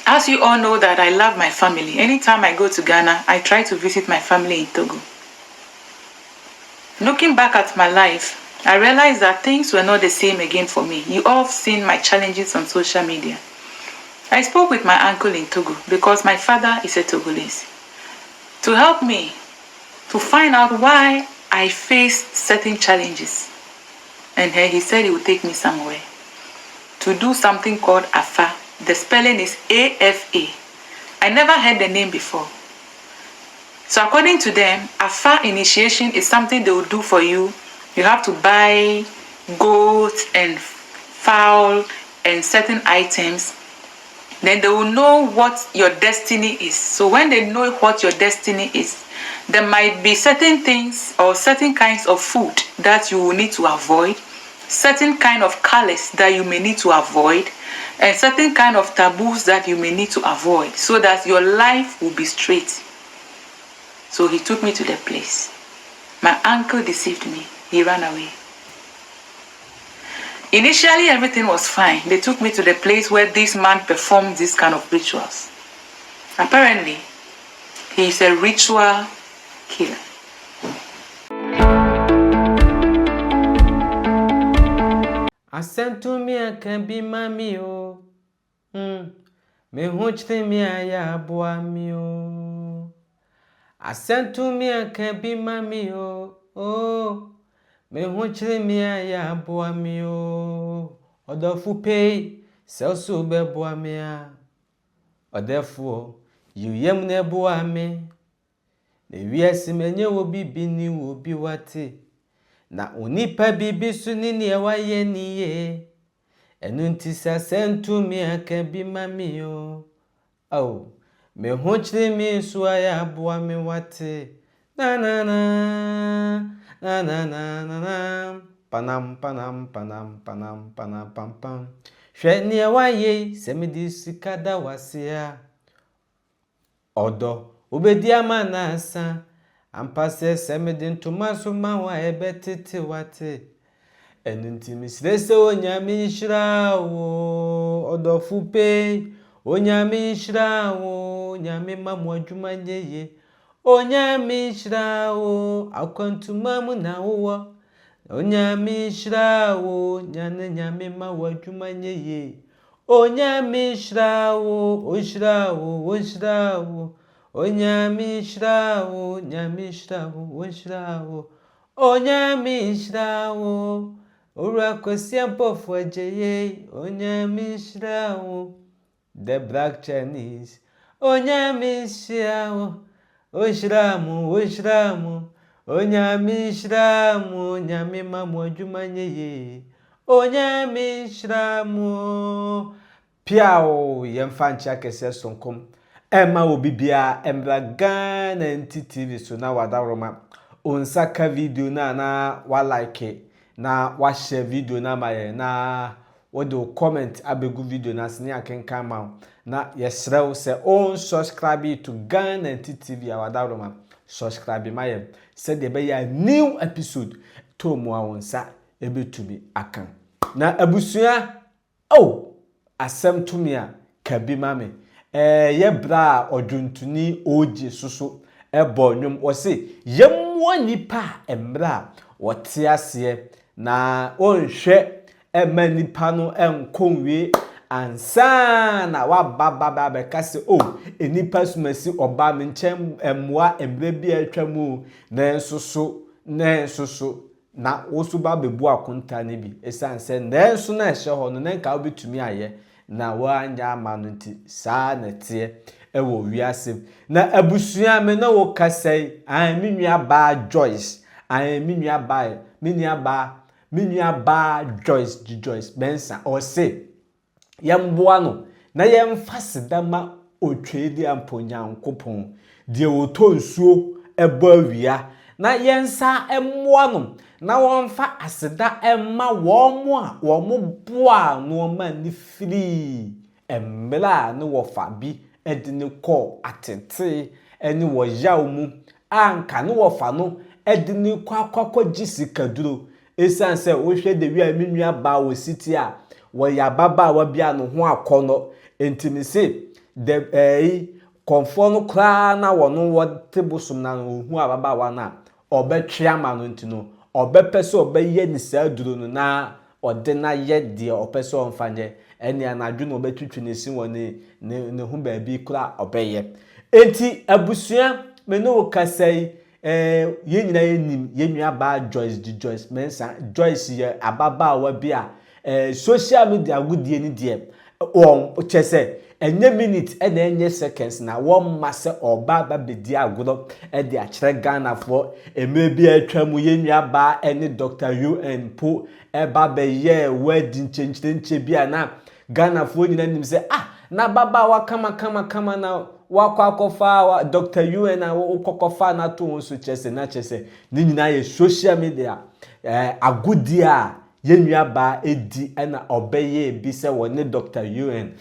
As you all know that I love my family. Anytime I go to Ghana, I try to visit my family in Togo. Looking back at my life, I realized that things were not the same again for me. You all have seen my challenges on social media. I spoke with my uncle in Togo because my father is a Togolese to help me to find out why I faced certain challenges. And he said he would take me somewhere to do something called AFA. The spelling is AFA. I never heard the name before. So according to them, AFA initiation is something they will do for you. You have to buy goat and fowl and certain items. Then they will know what your destiny is. So when they know what your destiny is, there might be certain things or certain kinds of food that you will need to avoid, certain kind of colors that you may need to avoid, and certain kind of taboos that you may need to avoid so that your life will be straight. So he took me to the place. My uncle deceived me. He ran away. Initially, everything was fine. They took me to the place where this man performed this kind of rituals. Apparently, he is a ritual killer. I sent to me I can be mommy oh. Me hunching me I boy me oh. I sent to me I can be mommy oh. Me hunching me I boy me oh. Odo fu pay sell so be boy me ah. Or therefore you yem ne boy me. The wiase menye wo bibi ni wo bi wate. Na onipa bibi su ni ne waye ni ye. Enu nti sa sentu mi aka bi mami yo. Oh, me honchre mi so aya aboa me wate. Na na na na na na na na panam panam panam panam panam pam pam. Hwe ne waye se me di sika da wase a. Odo obedi ama na asa. Ampase se me di ntoma so ma wa ebetete wate. Enunti misrese onyame nshira wo odofu pe onyame nshira wo onyame mamu adwuma nyeye onyame nshira wo akwantuma mu na wo onyame nshira wo nyame mamu adwuma nyeye onyame nshira wo onshira wo onshira wo onyame nshira wo nyame nshira wo onshira wo onyame nshira wo Ura kwesiampo fwajeye onyame nshirawo the black Chinese onyame nshirawo onshiramu onyame nshiramu nyame mamu adwuma nyeye onyame nshiramu piao yemfa ncha kese sonkom ema obibia embra Ghana TV so na wadaroma onsaka video na wa like na wa share video na maye na wodo comment abegu video na sene akenkan ma na yesrew se on subscribe to Ghana TV awadaroma subscribe maye said de be ya new episode to mo awonsa ebetumi akan na abusua asem tumi a kabi mame ye bra oduntuni oji soso ebo nwom wo se yemwo nipa emra wote ase na onhwe emanipa no enkonwe ansa na wababa be kase enipa sumasi oba me nchem emwa emre bi atwamu na ensoso na wosu ba bebu akonta ne bi esanse na enso na ehye ho no nka obetumi aye na wanya amanu nti saa na tie ewo wiase na abusua me na wo kasai minua ba Joyce minua ba Joyce Benson o se yemboa no na yemfasedama otwedi amponyankopon de otonsuo ebo awia na yensa emmoa no na wonfa aseda emma womo boa no ma ni free emmela no wofa bi edine ko atete eni wo yaw mu anka no wofa no edine kwakwa gisikaduro esanse wo hwe de wi aminua ba wo siti a wo ya baba wa bia no ho akono entimise the kɔnfoɔ no koraa na wɔn wɔte bosom na ohu ababaawa na ɔbɛtwe ama no ntino ɔbɛpɛ sɛ ɔbɛyɛ ne saa duro no na ɔde na yɛ deɛ ɔpɛ sɛ ɔmfa nyɛ ɛne anadwo na ɔbɛtwitwi ne si wɔ ne ho baabi koraa ɔbɛyɛ enti abusua me ne wo kasa yi yɛn nyinaa yɛnim yɛn nua ba Joyce Mensah Joyce yɛ ababaawa bi a social media agudie ni deɛ wɔn kyɛ sɛ enye minute na enye seconds na wɔn ma sɛ ɔba ba bedi agorɔ de akyerɛ Ghana for eme bi atwa mu yɛnua ba ne Dr. UN po eba bɛyɛ wedding chenche bi na Ghana for nyina nim sɛ na baba wa kama na wakɔfa Dr. UN na wokɔfa na to wɔn so kyɛ sɛ ne nyina yɛ social media agudie a yɛnua ba edi na ɔbɛyɛ bi sɛ wɔ ne Dr. UN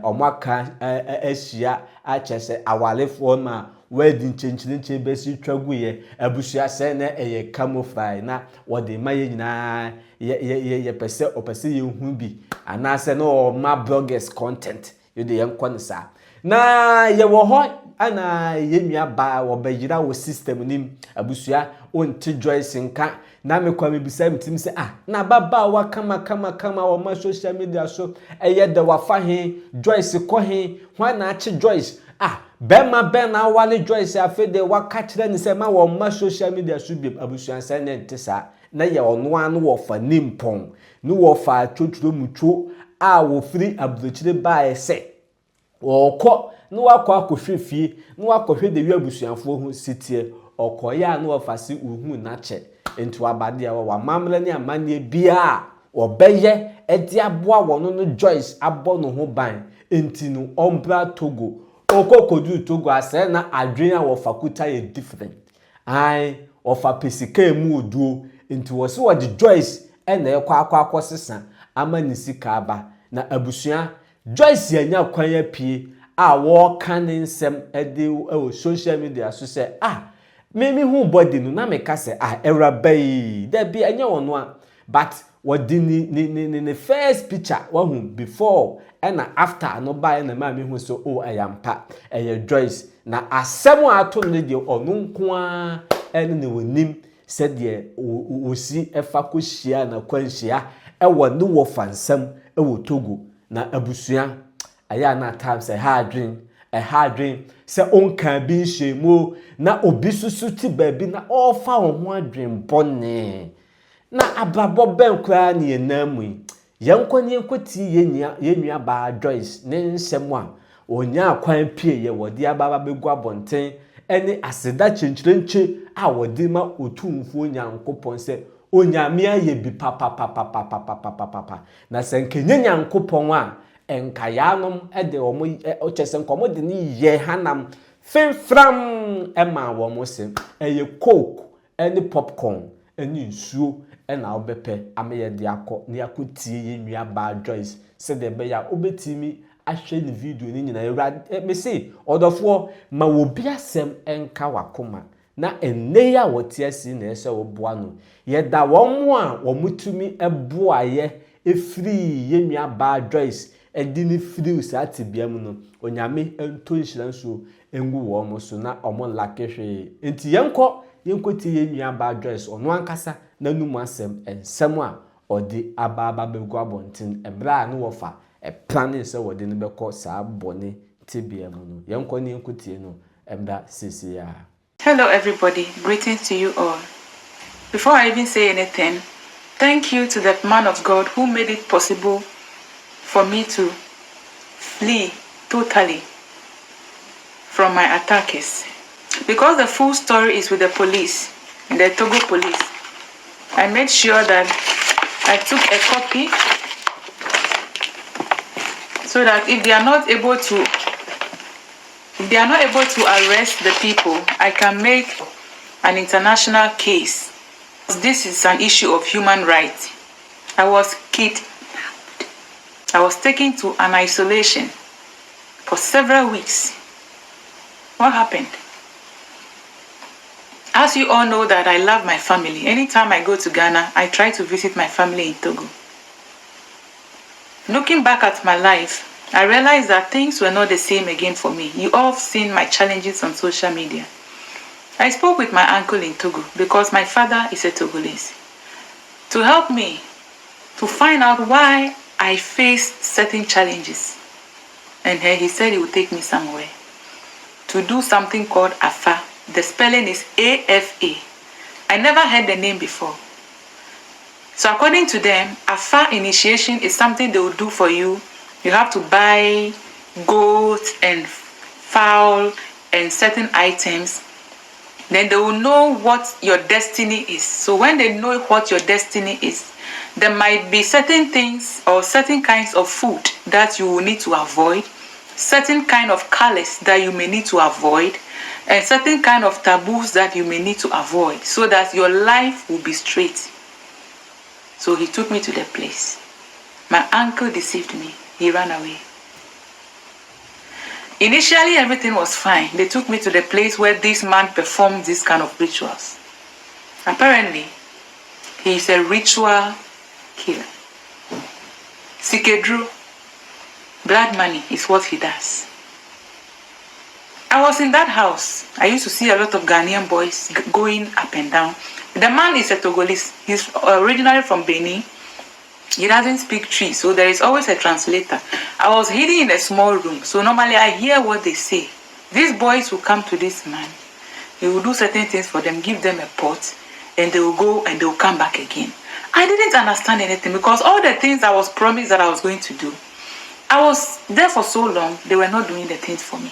omaka ahyia akyɛ sɛ awalefoɔ ma wedding chenche besi twaguye abusua sɛ na ɛyɛ camouflage na wɔde ma yɛ nyinaa yɛ pɛsɛ ɔpɛsɛ yɛ hu bi anaasɛ no ma bloggers content yɛde yɛn kɔ ne saa na yɛwɔ hɔ ana yɛnua ba wɔbɛyira wɔ system nim abusua onti Joyce nka na me kwa me bisa mtim se na baba wa kama wo ma social media so eye de wafa he Joyce ko he hwan na ache Joyce bema na wale Joyce afi de waka kire ni se ma wo ma social media so bi abusuan se ne ntesa na ye ono anu wo fa nimpon ni wo fa twotworo mutwo wo firi aburochire ba ese wo kɔ no wakɔ akɔhwefie no wakɔhwe de wi abusuanfo ho sitie ɔkɔyɛ a no wo fa se uhu na che enti abade a wa mamle ne amane bia obeye edi aboa wono no Joyce abo no ho ban enti no ombra Togo okokodu Togo ase na adwen a wo fakuta ye different ofa pesika emu oduo enti wo se wo de Joyce na ekwa sesa ama ni sika aba na abusua Joyce anya kwan apie a wo kan nsem ede o social media so se memi hu body no na me ka se Erabai there be anya wono a but what the first picture wahu before and after no buy na ma me hu so ayampa Joyce na asem ato no de onu nko a ene ne wonim se de osi efa ko hia na kwanhia wo ne wo fansam wo Togo na abusua aya na times a hard dream se onka bi nhemu na obi susu ti baabi na ofa wo ho adwen bone na abrabo ben kra na yenamu yenkoni enkoti yenua ba Joyce ne nsem a onya akwan pie ye wode ababa begu abonten ene aseda chenchirenche a wode ma otumfuo nyankopon se onyame aye bi papa na se nkenye nyankopon a enkayanom ede omo ochesen komo de ni ye hanam fimfram ema wo mo se eye coke ene popcorn ene nsuo ena obepe ameye de akọ ne akotie ye nua ba Joyce se de be ya obetimi ahwe ni video ni nyina ewra me se odofo ma wo bi asem enka wakoma na enne ya wote asi na ese wo boa no ye da wo mo a wo mutumi eboa ye efiri ye nua ba Joyce edini firi usati biam no onyame ento nhira nso engu wo mo so na omo lakehwe enti yenkoti ye nua ba Joyce ono ankasa na numu asem ensem a odi ababa begu abonten ebra na wofa plan se wode ne beko saa bone tibiam no yenkoti no emda sisi ya. Hello everybody, greetings to you all. Before I even say anything, thank you to the man of God who made it possible for me to flee totally from my attackers. Because the full story is with the police, the Togo police, I made sure that I took a copy so that if they are not able to arrest the people, I can make an international case. This is an issue of human rights. I was kidnapped. I was taken to an isolation for several weeks. What happened? As you all know that I love my family. Anytime I go to Ghana, I try to visit my family in Togo. Looking back at my life, I realized that things were not the same again for me. You all have seen my challenges on social media. I spoke with my uncle in Togo because my father is a Togolese to help me to find out why I faced certain challenges. And he said he would take me somewhere to do something called AFA. The spelling is AFA. I never heard the name before. So according to them, AFA initiation is something they will do for you. You have to buy goat and fowl and certain items. Then they will know what your destiny is. So when they know what your destiny is, there might be certain things or certain kinds of food that you will need to avoid, certain kind of colors that you may need to avoid, and certain kind of taboos that you may need to avoid so that your life will be straight. So he took me to the place. My uncle deceived me. He ran away. Initially, everything was fine. They took me to the place where this man performed this kind of rituals. Apparently, he is a ritual killer. Sikedru, blood money is what he does. I was in that house. I used to see a lot of Ghanaian boys going up and down. The man is a Togolese. He's originally from Benin. He doesn't speak Twi, so there is always a translator. I was hidden in a small room, so normally I hear what they say. These boys will come to this man. He will do certain things for them, give them a pot, and they will go and they will come back again. I didn't understand anything because all the things I was promised that I was going to do, I was there for so long, they were not doing the things for me.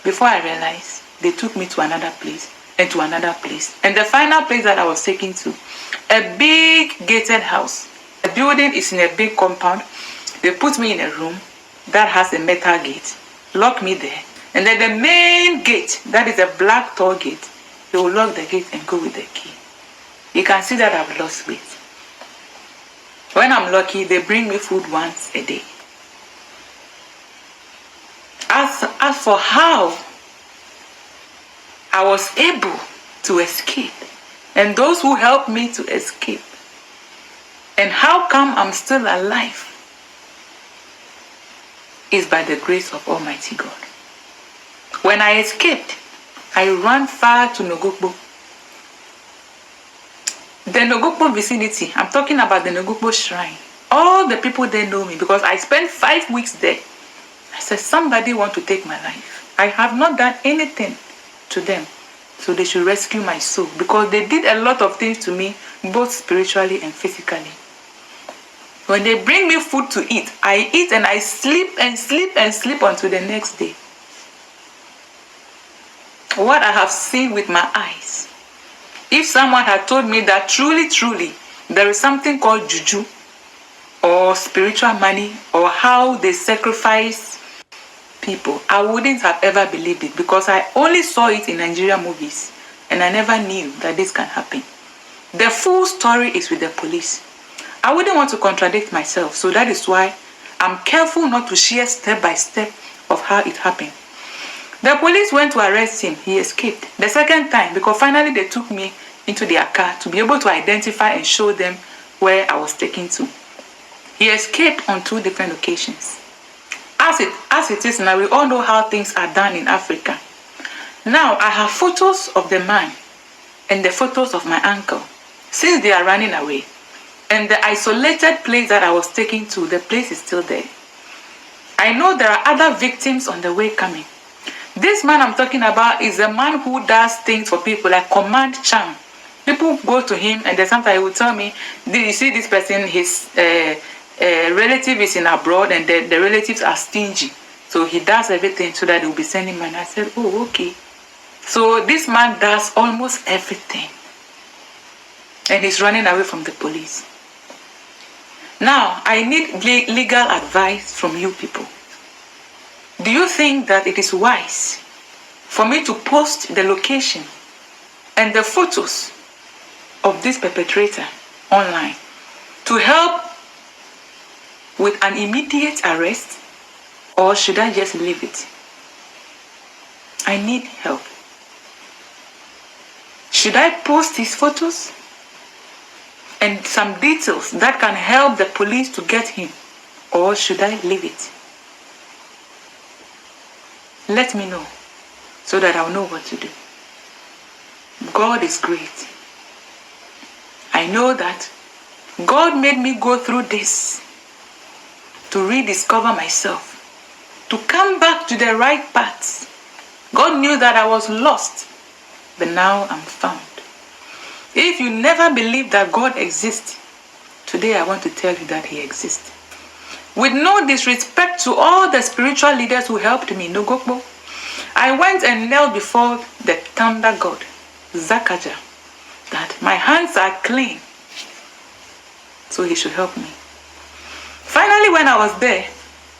Before I realized, they took me to another place and to another place. And the final place that I was taken to, a big gated house. The building is in a big compound. They put me in a room that has a metal gate, lock me there. And then the main gate, that is a black tall gate, they will lock the gate and go with the key. You can see that I've lost weight. When I'm lucky, they bring me food once a day. As for how I was able to escape, and those who helped me to escape, and how come I'm still alive, is by the grace of Almighty God. When I escaped, I ran far to Nogokbo. The Nogokbo vicinity, I'm talking about the Nogokbo shrine. All the people there know me because I spent 5 weeks there. I said, somebody want to take my life. I have not done anything to them. So they should rescue my soul because they did a lot of things to me, both spiritually and physically. When they bring me food to eat, I eat and I sleep and sleep and sleep until the next day. What I have seen with my eyes. If someone had told me that truly, there is something called juju or spiritual money or how they sacrifice people, I wouldn't have ever believed it because I only saw it in Nigerian movies and I never knew that this can happen. The full story is with the police. I wouldn't want to contradict myself, so that is why I'm careful not to share step by step of how it happened. The police went to arrest him. He escaped. The second time, because finally they took me into their car to be able to identify and show them where I was taken to. He escaped on 2 different occasions. As it is now, we all know how things are done in Africa. Now, I have photos of the man and the photos of my uncle since they are running away. And the isolated place that I was taken to, the place is still there. I know there are other victims on the way coming. This man I'm talking about is a man who does things for people like command charm. People go to him and then sometimes he will tell me, you see this person, his relative is in abroad and the relatives are stingy. So he does everything so that he will be sending money. I said, oh, okay. So this man does almost everything. And he's running away from the police. Now, I need legal advice from you people. Do you think that it is wise for me to post the location and the photos of this perpetrator online to help with an immediate arrest, or should I just leave it? I need help. Should I post his photos and some details that can help the police to get him, or should I leave it? let me know so that I'll know what to do. God is great. I know that God made me go through this to rediscover myself, to come back to the right path. God knew that I was lost, but now I'm found. If you never believed that God exists, today I want to tell you that He exists. With no disrespect to all the spiritual leaders who helped me, Nogokbo, I went and knelt before the thunder god, Zakaja, that my hands are clean, so he should help me. Finally, when I was there,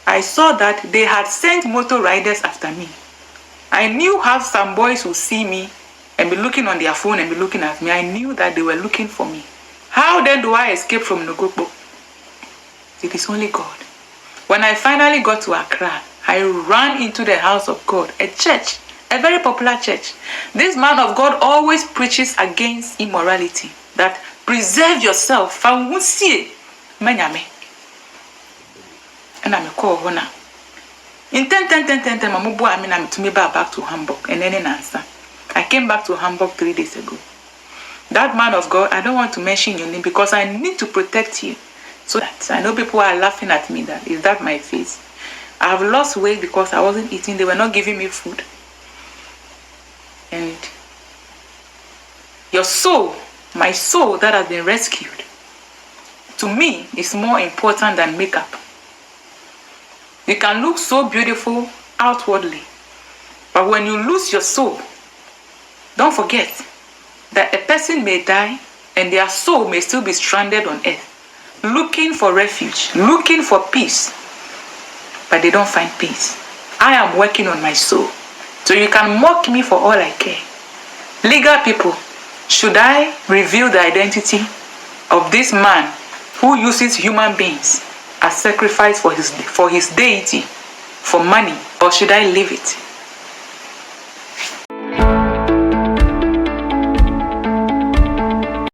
I saw that they had sent motor riders after me. I knew how some boys would see me and be looking on their phone and be looking at me. I knew that they were looking for me. How then do I escape from Nogokbo? It is only God. When I finally got to Accra, I ran into the house of God, a church, a very popular church. This man of God always preaches against immorality, that preserve yourself. And I'm call Hona. In 10, I'm to me back to Hamburg and then answer. I came back to Hamburg 3 days ago. That man of God, I don't want to mention your name because I need to protect you. So that I know people are laughing at me. That is that my face. I have lost weight because I wasn't eating. They were not giving me food. And your soul, my soul that has been rescued, to me is more important than makeup. You can look so beautiful outwardly, but when you lose your soul, don't forget that a person may die and their soul may still be stranded on earth, looking for refuge, looking for peace, but they don't find peace. I am working on my soul, so you can mock me for all I care. Legal people, should I reveal the identity of this man who uses human beings as sacrifice for his deity, for money, or should I leave it?